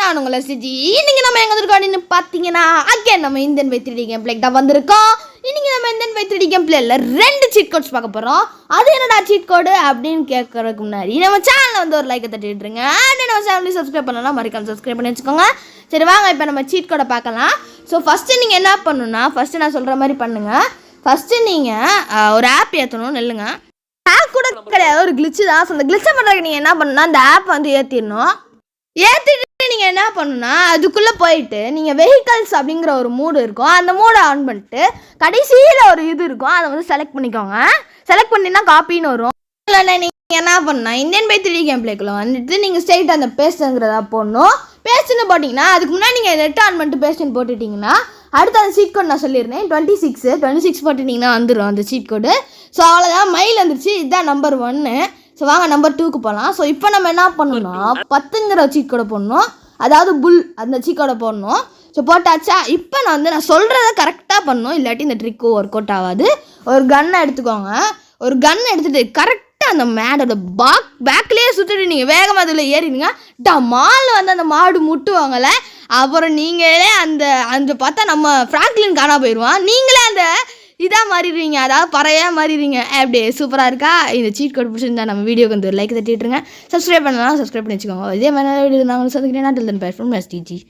நான் உங்களை சிஜி. இன்னைக்கு நம்ம எங்கே இருக்கோம்னு பார்த்தீங்கன்னா அகேன் நம்ம இந்தியன் பை 3D கேம் பிளேக்கு தான் வந்திருக்கோம். இன்னைக்கு நம்ம இந்தியன் பை 3D கேம் பிளேயில் 2 சீட் கோட்ஸ் பார்க்க போகிறோம். அது என்னடா சீட் கோடு அப்படின்னு கேட்கறதுக்கு முன்னாடி நம்ம சேனலில் வந்து ஒரு லைக்கை தட்டிட்டுருங்க. அண்ட் நம்ம சேனலையும் சப்ஸ்கிரைப் பண்ணலாம், மறக்காம சப்ஸ்கிரைப் பண்ணி வச்சுக்கோங்க. சரி வாங்க இப்போ நம்ம சீட் கோடை பார்க்கலாம். ஸோ ஃபஸ்ட்டு நீங்கள் என்ன பண்ணணும்னா, ஃபஸ்ட்டு நான் சொல்கிற மாதிரி பண்ணுங்கள். ஃபஸ்ட்டு நீங்கள் ஒரு ஆப் ஏற்றணும்னு இல்லைங்க, ஆப் கூட கிடையாது, ஒரு கிளிச்சு தான். ஸோ அந்த கிளிச்சை பண்ணுறதுக்கு நீங்கள் என்ன பண்ணணும்னா, அந்த ஆப் வந்து ஏற்றிடணும். ஏற்றிட்டு நீங்கள் என்ன பண்ணணும்னா, அதுக்குள்ளே போயிட்டு நீங்கள் வெஹிக்கல்ஸ் அப்படிங்கிற ஒரு மூடு இருக்கும், அந்த மூடை ஆன் பண்ணிட்டு கடைசியில் ஒரு இது இருக்கும், அதை வந்து செலக்ட் பண்ணிக்கோங்க. செலக்ட் பண்ணினா காப்பின்னு வரும். இல்லைன்னா நீங்கள் என்ன பண்ணணும், இந்தியன் பை 3D கேம் பிளேக்குள்ளே வந்துட்டு நீங்கள் ஸ்ட்ரெயிட் அந்த பேஸ்ட்டுங்கிறதா போடணும். பேஸ்ட்டுன்னு போட்டிங்கன்னா அதுக்கு முன்னாடி நீங்கள் நெட் ஆன் பண்ணிட்டு பேஸ்ட்டுன்னு போட்டுட்டிங்கன்னா அடுத்து அந்த சீட் கோட் நான் சொல்லியிருந்தேன் 26 போட்டுட்டிங்கன்னா வந்துடும் அந்த சீட் கோடு. ஸோ அவ்வளோதான், மைல் வந்துருச்சு. இதுதான் நம்பர் 1. ஸோ வாங்க நம்பர் 2க்கு போகலாம். ஸோ இப்போ நம்ம என்ன பண்ணணும்னா 10ங்கிற சீட் கோடை போடணும், அதாவது புல் அந்த சீட் கோடை போடணும். ஸோ போட்டாச்சா, இப்போ நான் சொல்கிறத கரெக்டாக பண்ணணும், இல்லாட்டி இந்த ட்ரிக்கு ஒர்க் அவுட் ஆகாது. ஒரு கன்னை எடுத்துக்கோங்க. ஒரு கன்னை எடுத்துகிட்டு கரெக்டாக அந்த மேடோட பேக்லேயே சுற்றிட்டு நீங்கள் வேகமாக அதில் ஏறிடுங்க. மால் வந்து அந்த மாடு முட்டுவாங்கள்ல, அப்புறம் நீங்களே அந்த பார்த்தா நம்ம ஃப்ராங்க்லின் காணா போயிடுவான், நீங்களே அந்த இதாக மாறிடுவீங்க, அதாவது பறையாக மாறிடுவீங்க. அப்படியே சூப்பராக இருக்கா? இந்த சீட் கோட் பிடிச்சிருந்தா நம்ம வீடியோக்கு வந்து ஒரு லைக் தட்டிட்டுருங்க. சப்ஸ்கிரைப் பண்ணலாம், சப்ஸ்கிரைப் பண்ணி வச்சுக்கோங்க. இதே மாதிரி வீடியோ நாங்கள் சந்திக்கிறேன். நான் டில் தன் பேர் ஃப்ரம் STG.